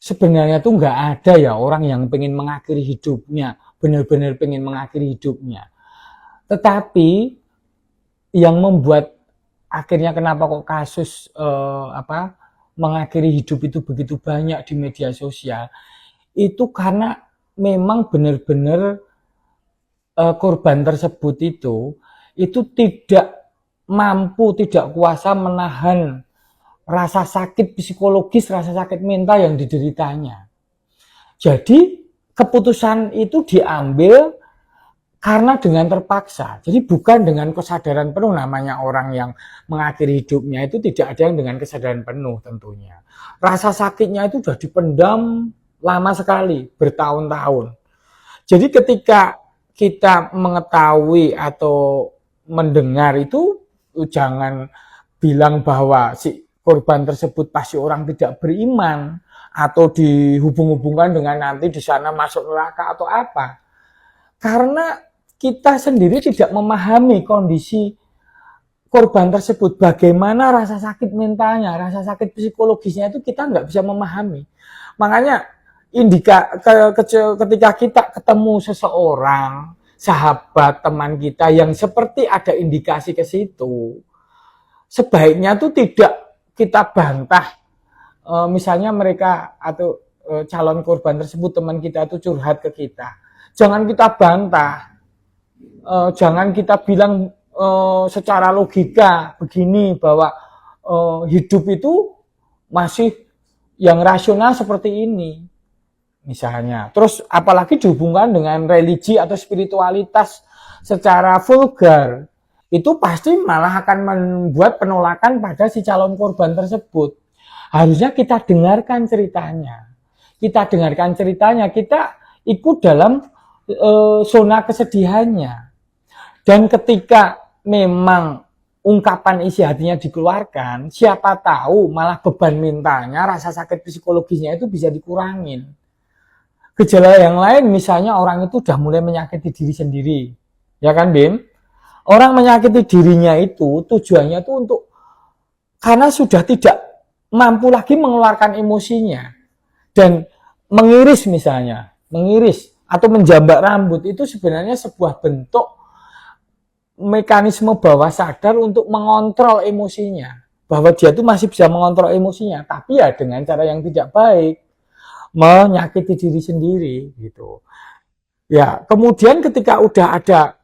sebenarnya tuh nggak ada ya orang yang pengen mengakhiri hidupnya, benar-benar pengen mengakhiri hidupnya. Tetapi yang membuat akhirnya kenapa kok kasus mengakhiri hidup itu begitu banyak di media sosial, itu karena memang benar-benar korban tersebut itu tidak mampu, tidak kuasa menahan rasa sakit psikologis, rasa sakit mental yang dideritanya. Jadi keputusan itu diambil karena dengan terpaksa. Jadi bukan dengan kesadaran penuh, namanya orang yang mengakhiri hidupnya itu tidak ada yang dengan kesadaran penuh tentunya. Rasa sakitnya itu sudah dipendam lama sekali, bertahun-tahun. Jadi ketika kita mengetahui atau mendengar itu, jangan bilang bahwa si korban tersebut pasti orang tidak beriman atau dihubung-hubungkan dengan nanti di sana masuk neraka atau apa. Karena kita sendiri tidak memahami kondisi korban tersebut, bagaimana rasa sakit mentalnya, rasa sakit psikologisnya itu kita nggak bisa memahami. Makanya ketika kita ketemu seseorang, sahabat, teman kita yang seperti ada indikasi ke situ, sebaiknya tuh tidak kita bantah. Misalnya mereka atau calon korban tersebut, teman kita itu curhat ke kita, jangan kita bantah, jangan kita bilang secara logika begini bahwa hidup itu masih yang rasional seperti ini misalnya. Terus apalagi dihubungkan dengan religi atau spiritualitas secara vulgar, itu pasti malah akan membuat penolakan pada si calon korban tersebut. Harusnya kita dengarkan ceritanya. Kita dengarkan ceritanya, kita ikut dalam zona kesedihannya. Dan ketika memang ungkapan isi hatinya dikeluarkan, siapa tahu malah beban mentalnya, rasa sakit psikologisnya itu bisa dikurangin. Gejala yang lain misalnya orang itu udah mulai menyakiti diri sendiri. Ya kan, Bim? Orang menyakiti dirinya itu tujuannya itu untuk karena sudah tidak mampu lagi mengeluarkan emosinya. Dan mengiris misalnya, mengiris atau menjambak rambut itu sebenarnya sebuah bentuk mekanisme bawah sadar untuk mengontrol emosinya. Bahwa dia itu masih bisa mengontrol emosinya, tapi ya dengan cara yang tidak baik, menyakiti diri sendiri gitu. Ya, kemudian ketika udah ada